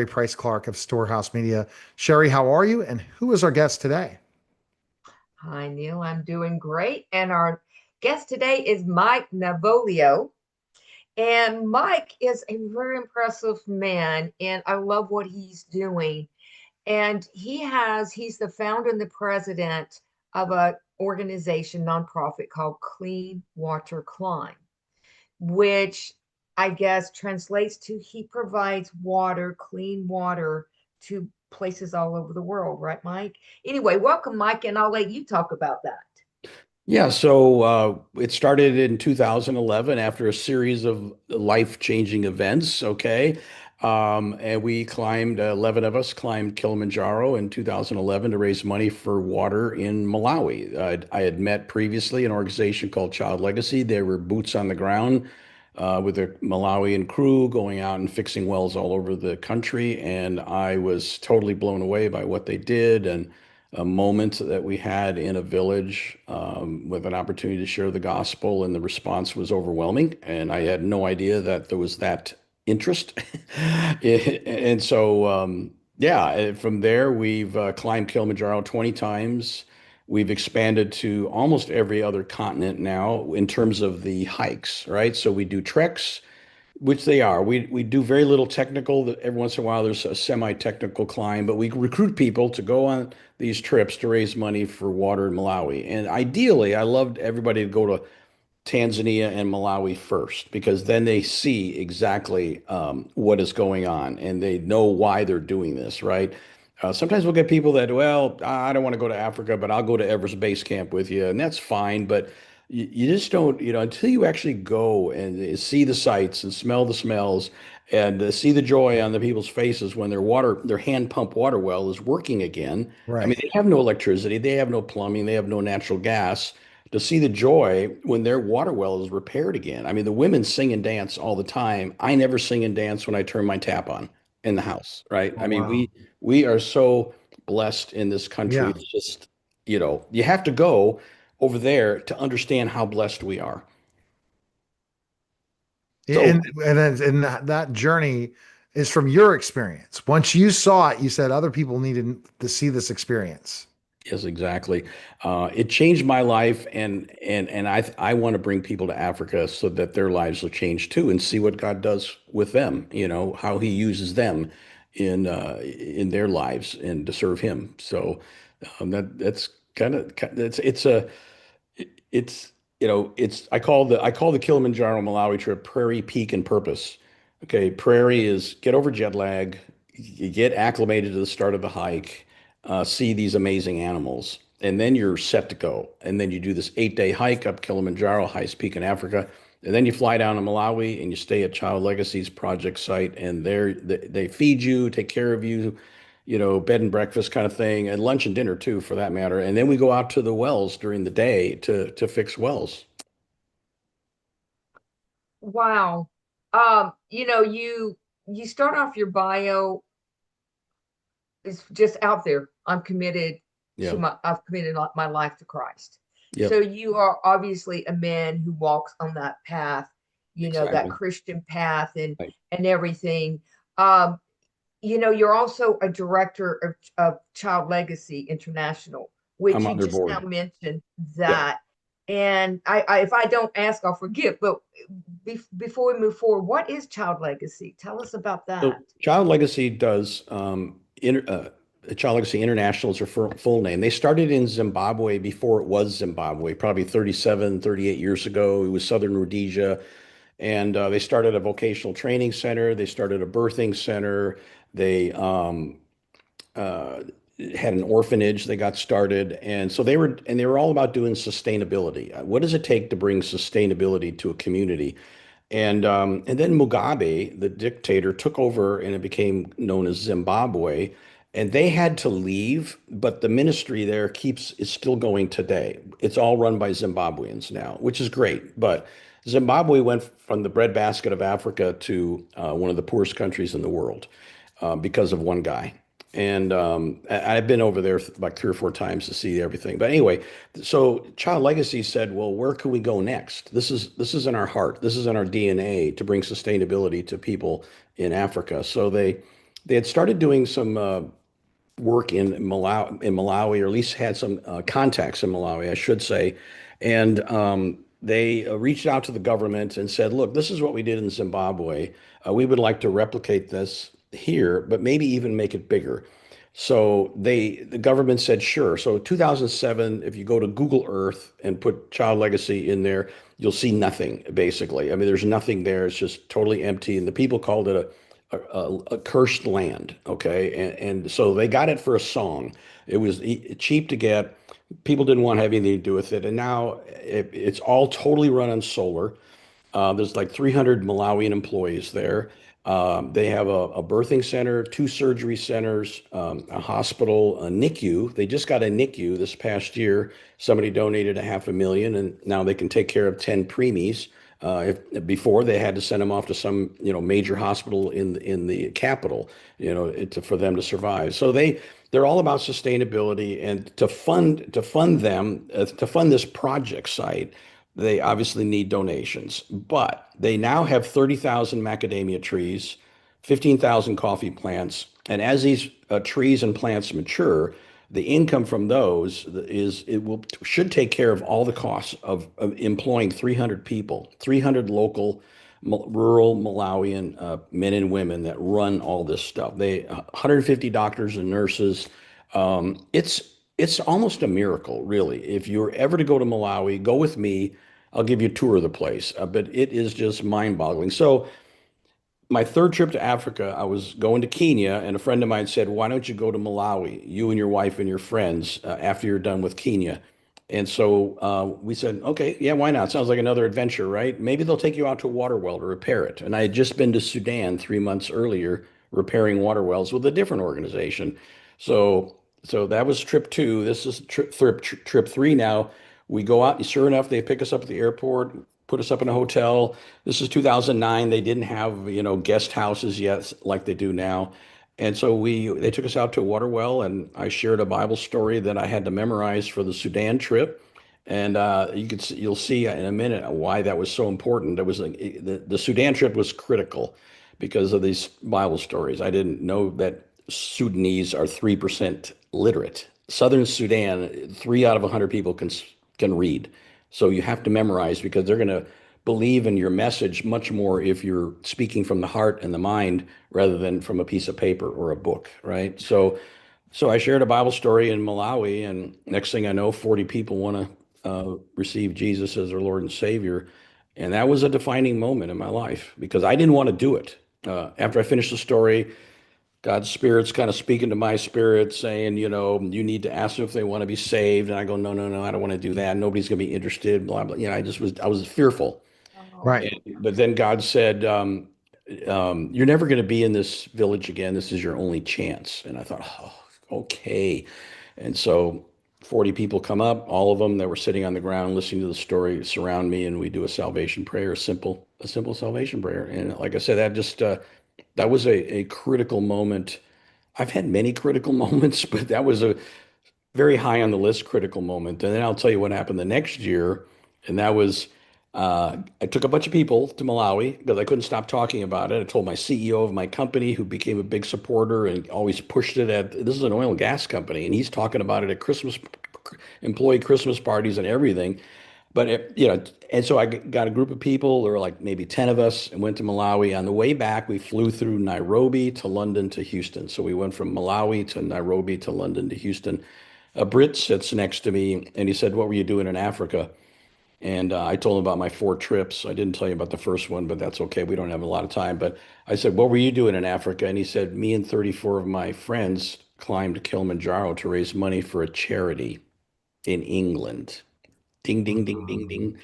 Price Clark of Storehouse Media. Sherrie, how are you? And who is our guest today? Hi, Neil. I'm doing great. And our guest today is Mike Navolio. And Mike is a very impressive man, and I love what he's doing. And he's the founder and the president of a organization, nonprofit called Clean Water Climb, which I guess translates to he provides water, clean water to places all over the world, right, Mike? Anyway, welcome, Mike, and I'll let you talk about that. Yeah, so it started in 2011 after a series of life-changing events, okay? And we climbed, 11 of us climbed Kilimanjaro in 2011 to raise money for water in Malawi. I had met previously an organization called Child Legacy. They were boots on the ground with a Malawian crew going out and fixing wells all over the country. And I was totally blown away by what they did and a moment that we had in a village with an opportunity to share the gospel, and the response was overwhelming. And I had no idea that there was that interest. And so, yeah, from there, we've climbed Kilimanjaro 20 times. We've expanded to almost every other continent now in terms of the hikes, right? So we do treks, which they are. We do very little technical. Every once in a while, there's a semi-technical climb, but we recruit people to go on these trips to raise money for water in Malawi. And ideally, I loved everybody to go to Tanzania and Malawi first, because then they see exactly what is going on and they know why they're doing this, right? Sometimes we'll get people that, well, I don't want to go to Africa, but I'll go to Everest Base Camp with you, and that's fine. But you just don't, until you actually go and see the sights and smell the smells and see the joy on the people's faces when their hand pump water well is working again. I mean, Right. they have no electricity, they have no plumbing, they have no natural gas. To see the joy when their water well is repaired again. I mean, the women sing and dance all the time. I never sing and dance when I turn my tap on in the house, right? Oh, I mean, wow. we are so blessed in this country. Yeah. It's just, you have to go over there to understand how blessed we are. So, And that journey is from your experience. Once you saw it, you said other people needed to see this experience. yes, exactly. It changed my life, and I want to bring people to Africa so that their lives will change too, and see what God does with them. How He uses them in their lives and to serve Him. So that's kind of it's it's I call the Kilimanjaro Malawi trip Prairie Peak and Purpose. Okay, prairie is get over jet lag, you get acclimated to the start of the hike, see these amazing animals, and then you're set to go. And then you do this 8-day hike up Kilimanjaro, highest peak in Africa, and then you fly down to Malawi and you stay at Child Legacy's project site, and they feed you, take care of you, bed and breakfast kind of thing, and lunch and dinner too, for that matter. And then we go out to the wells during the day to fix wells. Wow. You start off your bio is just out there. Yeah. I've committed my life to Christ. So Yep. you are obviously a man who walks on that path, that Exactly. Christian path and Right. and everything. Um, you're also a director of Child Legacy International, I'm which you on their just now board. mentioned Yep. that. And if I don't ask, I'll forget. But before we move forward, what is Child Legacy? Tell us about that. So Child Legacy does Child Legacy International is their full name. They started in Zimbabwe before it was Zimbabwe, probably 37, 38 years ago. It was Southern Rhodesia. And they started a vocational training center. They started a birthing center. They uh, had an orphanage. They got started, and so they were all about doing sustainability. What does it take to bring sustainability to a community? And then Mugabe, the dictator, took over, and it became known as Zimbabwe. And they had to leave, but the ministry there is still going today. It's all run by Zimbabweans now, which is great. But Zimbabwe went from the breadbasket of Africa to one of the poorest countries in the world because of one guy. And I've been over there like 3 or 4 times to see everything. But anyway, so Child Legacy said, well, where can we go next? This is in our heart. This is in our DNA to bring sustainability to people in Africa. So they had started doing some work in Malawi, or at least had some contacts in Malawi, I should say. And they reached out to the government and said, "Look, this is what we did in Zimbabwe. We would like to replicate this here, but maybe even make it bigger." So the government said, "Sure." So 2007, if you go to Google Earth and put child legacy in there, you'll see nothing basically. I mean, there's nothing there. It's just totally empty. And the people called it a cursed land. Okay. And so they got it for a song. It was cheap to get. People didn't want to have anything to do with it. And now it's all totally run on solar. There's like 300 Malawian employees there. They have a birthing center, two surgery centers, a hospital, a NICU. They just got a NICU this past year. Somebody donated a $500,000, and now they can take care of 10 preemies. If before they had to send them off to some, major hospital in the capital, for them to survive. So they're all about sustainability, and to fund this project site, they obviously need donations, but they now have 30,000 macadamia trees, 15,000 coffee plants. And as these trees and plants mature, the income from those should take care of all the costs of employing 300 people, 300 local rural Malawian men and women that run all this stuff. 150 doctors and nurses. It's almost a miracle, really. If you're ever to go to Malawi, go with me. I'll give you a tour of the place, but it is just mind-boggling. So my third trip to Africa, I was going to Kenya, and a friend of mine said, "Why don't you go to Malawi, you and your wife and your friends, after you're done with Kenya?" And so we said, "Okay, yeah, why not? Sounds like another adventure, right? Maybe they'll take you out to a water well to repair it." And I had just been to Sudan 3 months earlier repairing water wells with a different organization. So that was trip two. This is trip three now. We go out, and sure enough, they pick us up at the airport, put us up in a hotel. This is 2009. They didn't have, guest houses yet like they do now. And so they took us out to a water well, and I shared a Bible story that I had to memorize for the Sudan trip. And you'll see in a minute why that was so important. It was the Sudan trip was critical because of these Bible stories. I didn't know that Sudanese are 3% literate. Southern Sudan, 3 out of 100 people can read. So you have to memorize because they're going to believe in your message much more if you're speaking from the heart and the mind rather than from a piece of paper or a book, right? So I shared a Bible story in Malawi, and next thing I know, 40 people want to receive Jesus as their Lord and Savior. And that was a defining moment in my life because I didn't want to do it. After I finished the story, God's Spirit's kind of speaking to my spirit, saying, you need to ask them if they want to be saved. And I go, no, no, no, I don't want to do that. Nobody's going to be interested. Blah blah. I was fearful. Oh, Right. But then God said, "You're never going to be in this village again. This is your only chance." And I thought, oh, okay. And so 40 people come up, all of them that were sitting on the ground listening to the story surround me, and we do a salvation prayer, a simple salvation prayer. And like I said, that was a critical moment. I've had many critical moments, but that was a very high on the list critical moment. And then I'll tell you what happened the next year. And that was, I took a bunch of people to Malawi because I couldn't stop talking about it. I told my CEO of my company, who became a big supporter and always pushed it this is an oil and gas company, and he's talking about it at employee Christmas parties and everything. But and so I got a group of people, there were like maybe 10 of us, and went to Malawi. On the way back, we flew through Nairobi to London to Houston. So we went from Malawi to Nairobi to London to Houston. A Brit sits next to me, and he said, "What were you doing in Africa?" And I told him about my 4 trips. I didn't tell you about the first one, but that's okay. We don't have a lot of time. But I said, "What were you doing in Africa?" And he said, "Me and 34 of my friends climbed Kilimanjaro to raise money for a charity in England." Ding, ding, ding, ding, ding.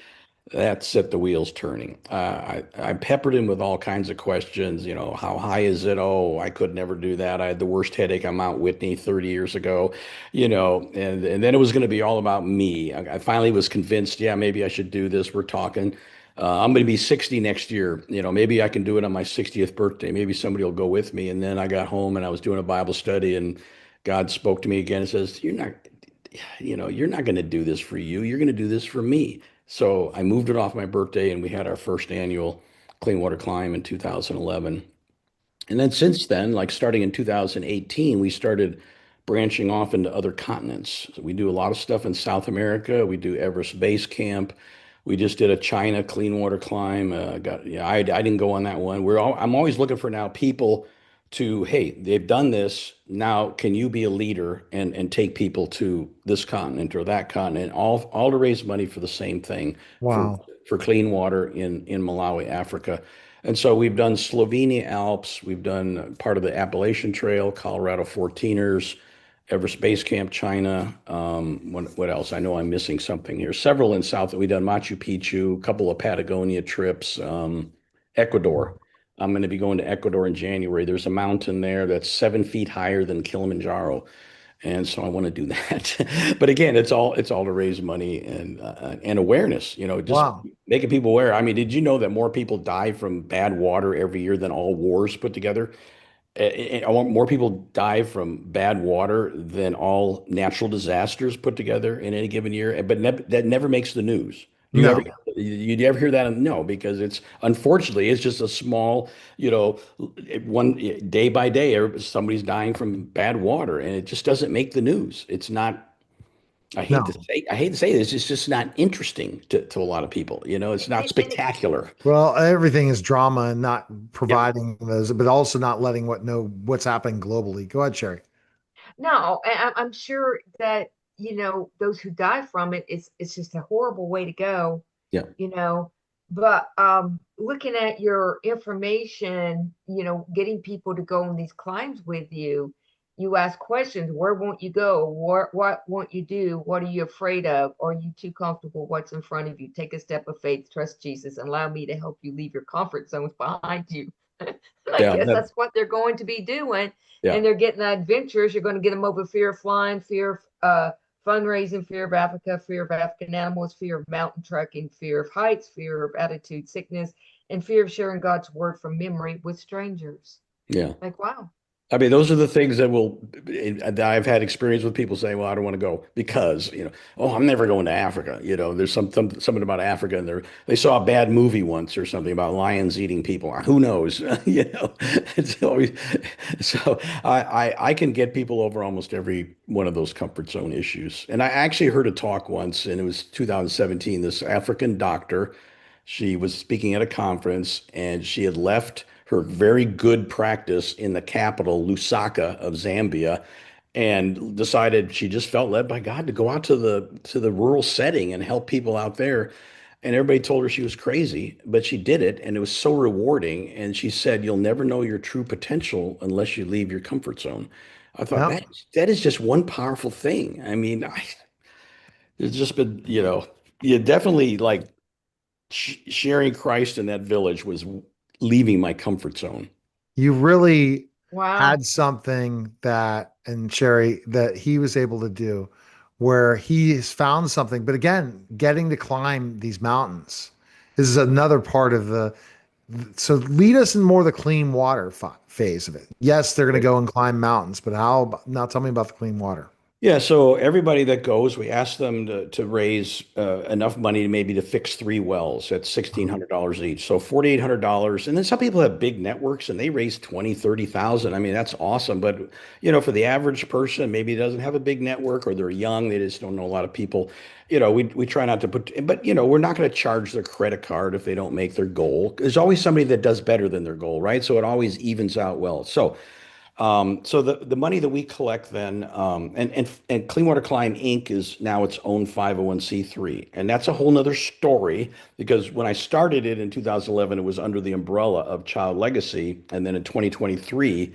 That set the wheels turning. I peppered him with all kinds of questions. How high is it? Oh, I could never do that. I had the worst headache on Mount Whitney 30 years ago. And then it was going to be all about me. I finally was convinced, yeah, maybe I should do this. We're talking. I'm going to be 60 next year. Maybe I can do it on my 60th birthday. Maybe somebody will go with me. And then I got home and I was doing a Bible study, and God spoke to me again and says, you're not going to do this for you. You're going to do this for me. So I moved it off my birthday, and we had our first annual clean water climb in 2011. And then since then, like starting in 2018, we started branching off into other continents. So we do a lot of stuff in South America. We do Everest Base Camp. We just did a China clean water climb. I didn't go on that one. I'm always looking for now people to, hey, they've done this. Now, can you be a leader and take people to this continent or that continent, all to raise money for the same thing for Wow. for clean water in Malawi, Africa. And so we've done Slovenia Alps, we've done part of the Appalachian Trail, Colorado 14ers, Everest Base Camp, China. What else? I know I'm missing something here. Several in South. We've done Machu Picchu, a couple of Patagonia trips, Ecuador. I'm going to be going to Ecuador in January. There's a mountain there that's 7 feet higher than Kilimanjaro, and so I want to do that. But again, it's all to raise money and awareness. Just Wow. making people aware. I mean, did you know that more people die from bad water every year than all wars put together? I want more people die from bad water than all natural disasters put together in any given year. But that never makes the news. Do you ever No, you ever hear that? No, because it's unfortunately it's just a small, one day by day, somebody's dying from bad water, and it just doesn't make the news. It's not. no. I hate to say this. It's just not interesting to a lot of people. It's not And it, spectacular. Well, everything is drama and not Yeah. providing those, but also not letting what know what's happening globally. Go ahead, Sherry. no, I'm sure that, those who die from it, it's just a horrible way to go, Yeah. you know. But looking at your information, getting people to go on these climbs with you, you ask questions. Where won't you go? What won't you do? What are you afraid of? Are you too comfortable? What's in front of you? Take a step of faith, trust Jesus, and allow me to help you leave your comfort zones behind you. I Yeah. guess that's what they're going to be doing. Yeah. And they're getting adventures. You're going to get them over fear of flying, fear of fundraising, fear of Africa, fear of African animals, fear of mountain trekking, fear of heights, fear of attitude sickness, and fear of sharing God's word from memory with strangers. Yeah. Like, wow. I mean, those are the things that I've had experience with people saying, well, I don't want to go because, oh, I'm never going to Africa. There's something about Africa and they saw a bad movie once or something about lions eating people. Who knows? It's always, so I can get people over almost every one of those comfort zone issues. And I actually heard a talk once, and it was 2017, this African doctor. She was speaking at a conference and she had left her very good practice in the capital, Lusaka of Zambia, and decided she just felt led by God to go out to the rural setting and help people out there. And everybody told her she was crazy, but she did it, and it was so rewarding. And she said, "You'll never know your true potential unless you leave your comfort zone." I thought Yeah. that is just one powerful thing. I mean, it's just been, you definitely like sharing Christ in that village was leaving my comfort zone. You really Wow. had something that, and Sherry, that he was able to do where he has found something. But again, getting to climb these mountains is another part of so lead us in more the clean water phase of it. Yes, they're going to go and climb mountains, but now tell me about the clean water. Yeah, so everybody that goes, we ask them to raise enough money maybe to fix 3 wells at $1,600 each. So $4,800. And then some people have big networks and they raise 20, 30,000. I mean, that's awesome. But, for the average person, maybe doesn't have a big network or they're young, they just don't know a lot of people. We try not to but, we're not going to charge their credit card if they don't make their goal. There's always somebody that does better than their goal, right? So it always evens out well. So the money that we collect then, and Clean Water Climb Inc. is now its own 501(c)(3), and that's a whole nother story because when I started it in 2011, it was under the umbrella of Child Legacy, and then in 2023,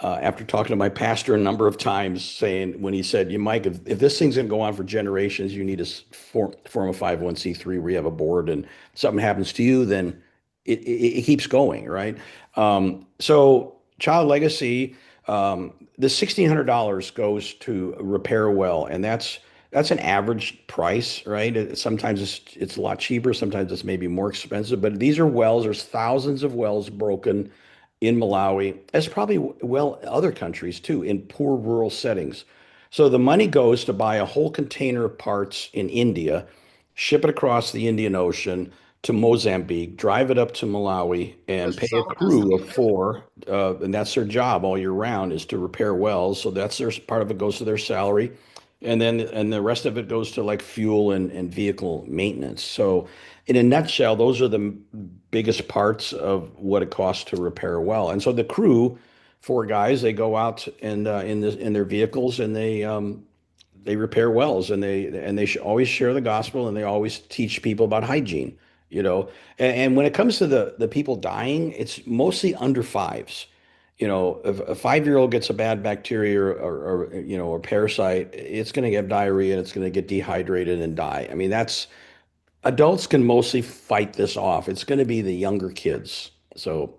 after talking to my pastor a number of times, saying when he said, "You Mike, if this thing's going to go on for generations, you need to form a 501(c)(3) where you have a board, and something happens to you, then it keeps going, right?" So Child Legacy, the $1,600 goes to repair a well, and that's an average price, right? Sometimes it's a lot cheaper, sometimes it's maybe more expensive, but these are wells. There's thousands of wells broken in Malawi. As probably well other countries too, in poor rural settings. So the money goes to buy a whole container of parts in India, ship it across the Indian Ocean, to Mozambique, drive it up to Malawi, and There's pay a so much crew of here. four. And that's their job all year round is to repair wells. So that's their part of it goes to their salary. And the rest of it goes to like fuel and vehicle maintenance. So in a nutshell, those are the biggest parts of what it costs to repair a well. And so the crew, four guys, they go out and in their vehicles and they repair wells and they always share the gospel and they always teach people about hygiene, you know. And when it comes to the people dying, it's mostly under fives. You know, if a 5-year-old gets a bad bacteria or parasite, it's going to get diarrhea and it's going to get dehydrated and die. I mean, that's adults can mostly fight this off. It's going to be the younger kids. So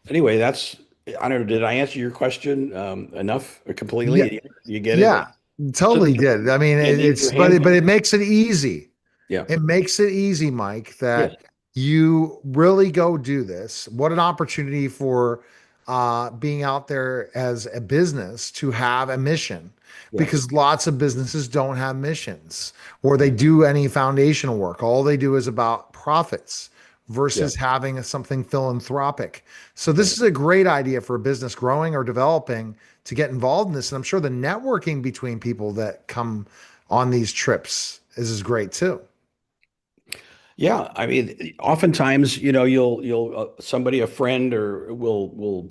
anyway, that's I don't know. Did I answer your question enough or Yeah, completely? You get it? yeah, So totally did. I mean, yeah, these are but handcuffs. it makes it easy. Yeah. It makes it easy, Mike, Yes. that you really go do this. What an opportunity for being out there as a business to have a mission, Yes. because lots of businesses don't have missions or they do any foundational work. All they do is about profits Yeah. versus having something philanthropic. So this Right. is a great idea for a business growing or developing to get involved in this. And I'm sure the networking between people that come on these trips is great too. Yeah, I mean, oftentimes, you'll somebody, a friend, or will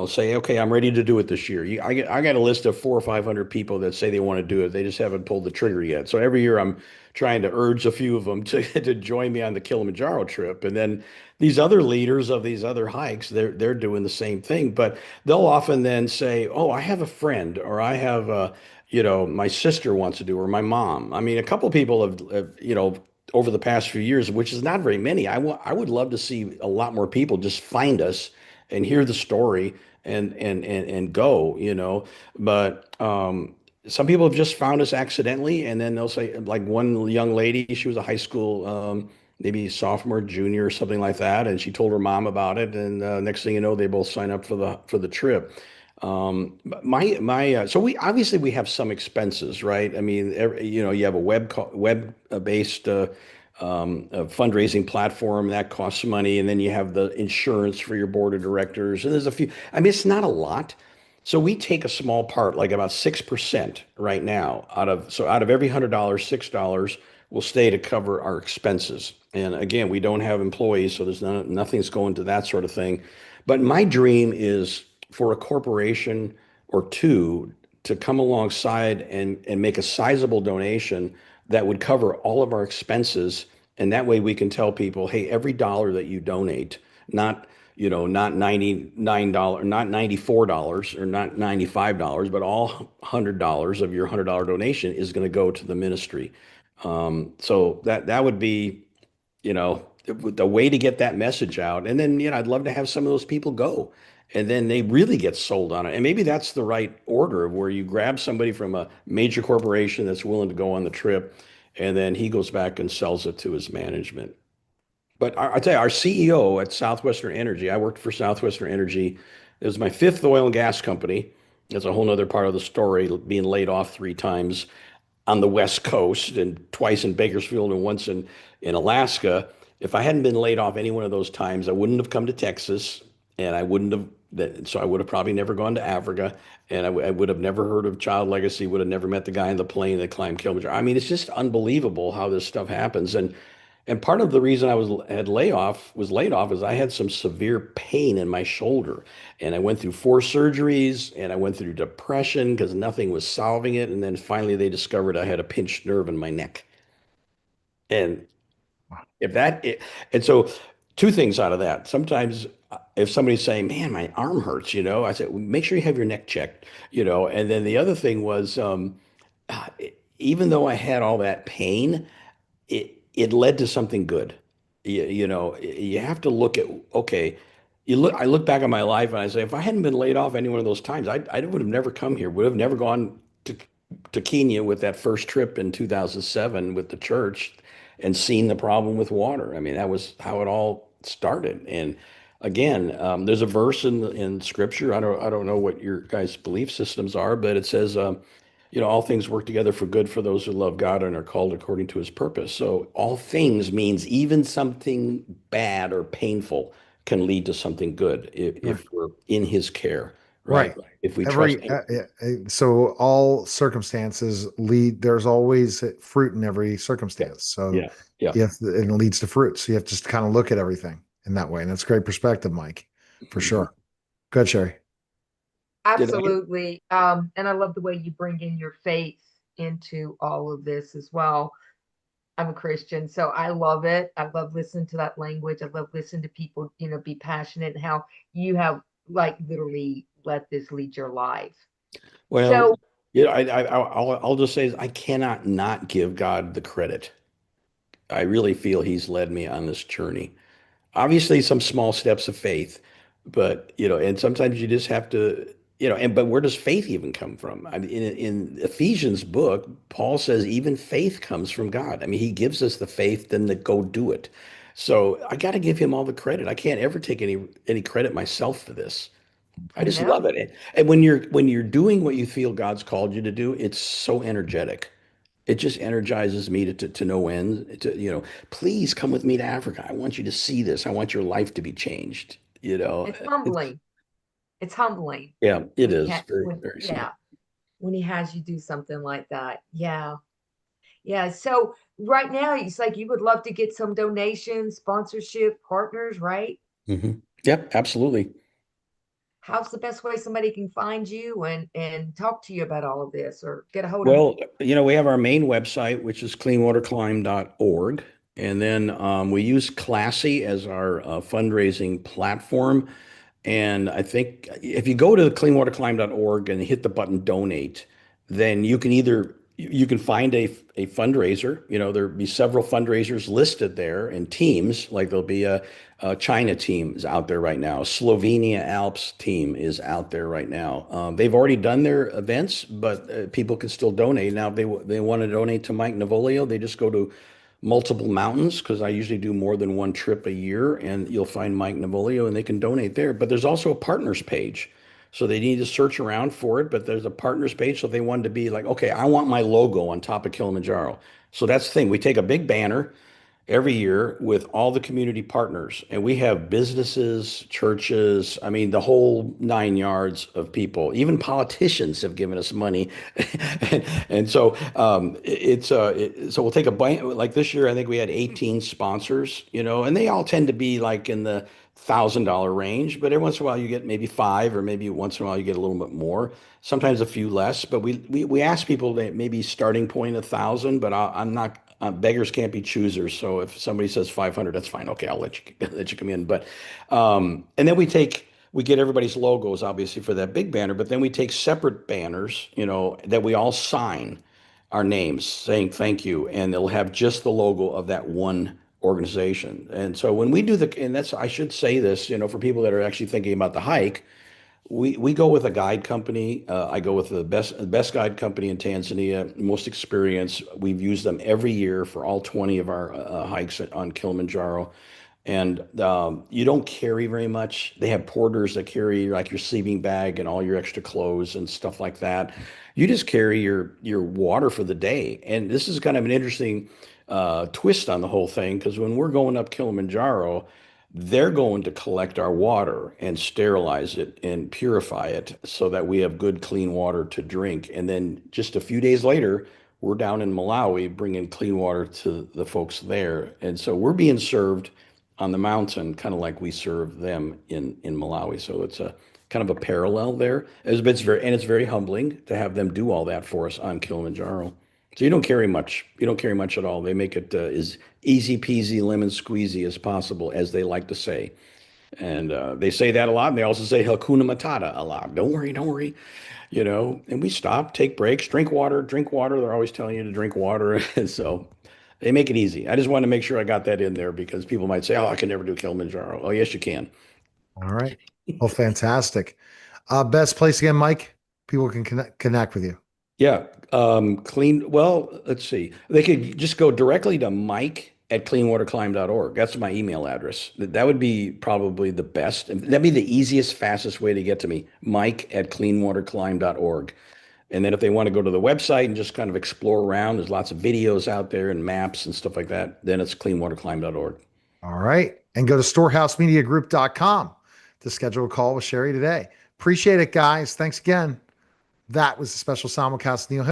say, okay, I'm ready to do it this year. I got a list of 400 or 500 people that say they want to do it. They just haven't pulled the trigger yet. So every year, I'm trying to urge a few of them to to join me on the Kilimanjaro trip. And then these other leaders of these other hikes, they're doing the same thing. But they'll often then say, oh, I have a friend, or I have my sister wants to do, or my mom. I mean, a couple people have over the past few years, which is not very many. I would love to see a lot more people just find us and hear the story and go, But some people have just found us accidentally, and then they'll say, like one young lady, she was a high school, maybe sophomore, junior, or something like that, and she told her mom about it, and next thing you know, they both sign up for the trip. But so we have some expenses, right? I mean, you have a web based a fundraising platform that costs money, and then you have the insurance for your board of directors, and there's a few. I mean, it's not a lot. So we take a small part, like about 6% right now, out of every $100, $6 will stay to cover our expenses. And again, we don't have employees, so nothing's going to that sort of thing. But my dream is for a corporation or two to come alongside and make a sizable donation that would cover all of our expenses. And that way we can tell people, hey, every dollar that you donate, not not $99, not $94 or not $95, but all $100 of your $100 donation is going to go to the ministry. So that would be the way to get that message out. And then, I'd love to have some of those people go. And then they really get sold on it. And maybe that's the right order of where you grab somebody from a major corporation that's willing to go on the trip, and then he goes back and sells it to his management. But I tell you, our CEO at Southwestern Energy, I worked for Southwestern Energy. It was my fifth oil and gas company. That's a whole other part of the story, being laid off 3 times on the West Coast and twice in Bakersfield and once in Alaska. If I hadn't been laid off any one of those times, I wouldn't have come to Texas, and I wouldn't have so I would have probably never gone to Africa, and I would have never heard of Child Legacy, would have never met the guy in the plane that climbed Kilimanjaro. I mean, it's just unbelievable how this stuff happens. And part of the reason I was laid off is I had some severe pain in my shoulder, and I went through 4 surgeries, and I went through depression because nothing was solving it, and then finally they discovered I had a pinched nerve in my neck. And if that it, and so two things out of that. Sometimes if somebody's saying, "Man, my arm hurts," I said, well, "Make sure you have your neck checked," And then the other thing was, uh, even though I had all that pain, it led to something good. You have to look at, okay, I look back on my life and I say, if I hadn't been laid off any one of those times, I would have never come here, would have never gone to Kenya with that first trip in 2007 with the church and seen the problem with water. I mean, that was how it all started. And again, there's a verse in scripture. I don't know what your guys' belief systems are, but it says, all things work together for good for those who love God and are called according to his purpose. So all things means even something bad or painful can lead to something good Right. if we're in his care, right? Right. If we trust Every him. so all circumstances lead. There's always fruit in every Yeah. circumstance. So Yeah. Yeah. and it leads to fruit. So you have to just kind of look at everything in that way, and that's great perspective, Mike, for Mhm. sure. Good, Sherry. Did I? Absolutely. And I love the way you bring in your faith into all of this as well. I'm a Christian, so I love it. I love listening to that language. I love listening to people, be passionate and how you have like literally let this lead your life. Well, So I'll just say I cannot not give God the credit. I really feel he's led me on this journey. Obviously some small steps of faith, but and sometimes you just have to, but where does faith even come from? I mean, in Ephesians book, Paul says even faith comes from God. I mean, he gives us the faith then to go do it. So I got to give him all the credit. I can't ever take any credit myself for this. I just love Amen. it. And when you're doing what you feel God's called you to do, it's so energetic. It just energizes me to no end. Please come with me to Africa. I want you to see this. I want your life to be changed. It's It's humbling. It's humbling yeah, it when he is has very, when very small. yeah, when he has you do something like that. Yeah. Yeah. So right now it's like you would love to get some donations, sponsorship, partners, right? Yep, absolutely. How's the best way somebody can find you and talk to you about all of this or get a hold of Well, we have our main website, which is cleanwaterclimb.org. And then we use Classy as our fundraising platform. And I think if you go to cleanwaterclimb.org and hit the button donate, then you can find a fundraiser. There'll be several fundraisers listed there and teams, like there'll be a China team is out there right now. Slovenia Alps team is out there right now. They've already done their events, but people can still donate. Now, if they want to donate to Mike Navolio, they just go to multiple mountains because I usually do more than one trip a year, and you'll find Mike Navolio and they can donate there. But there's also a partners page. So they need to search around for it, but there's a partners page. So if they wanted to be like, okay, I want my logo on top of Kilimanjaro. So that's the thing. We take a big banner every year with all the community partners. And we have businesses, churches, I mean, the whole 9 yards of people. Even politicians have given us money. And so so we'll take a bite. Like this year, I think we had 18 sponsors, and they all tend to be like in the $1,000 range, but every once in a while you get maybe five, or maybe once in a while you get a little bit more, sometimes a few less. But we ask people that maybe starting point 1,000, but I'm not beggars can't be choosers. So if somebody says 500, that's fine. Okay, I'll let you let you come in. But and then we get everybody's logos obviously for that big banner, but then we take separate banners, that we all sign our names saying thank you, and they'll have just the logo of that one organization. And so when we do and that's I should say this, for people that are actually thinking about the hike, we go with a guide company. I go with the best guide company in Tanzania, most experienced. We've used them every year for all 20 of our hikes on Kilimanjaro. And you don't carry very much. They have porters that carry like your sleeping bag and all your extra clothes and stuff like that. You just carry your water for the day. And this is kind of an interesting twist on the whole thing, because when we're going up Kilimanjaro, they're going to collect our water and sterilize it and purify it so that we have good, clean water to drink. And then just a few days later, we're down in Malawi bringing clean water to the folks there. And so we're being served on the mountain, kind of like we serve them in Malawi. So it's a kind of a parallel there. It's very humbling to have them do all that for us on Kilimanjaro. So you don't carry much. You don't carry much at all. They make it as easy peasy lemon squeezy as possible, as they like to say. And they say that a lot. And they also say Hakuna Matata a lot. Don't worry, don't worry. And we stop, take breaks, drink water, drink water. They're always telling you to drink water. And so they make it easy. I just want to make sure I got that in there because people might say, oh, I can never do Kilimanjaro. Oh, yes, you can. All right. Well, fantastic. Best place again, Mike. People can connect with you. Yeah. Clean. Well, let's see. They could just go directly to Mike at cleanwaterclimb.org. That's my email address. That would be probably the best. That'd be the easiest, fastest way to get to me. Mike at cleanwaterclimb.org. And then if they want to go to the website and just kind of explore around, there's lots of videos out there and maps and stuff like that. Then it's cleanwaterclimb.org. All right. And go to storehousemediagroup.com to schedule a call with Sherrie today. Appreciate it, guys. Thanks again. That was a special simulcast. Neil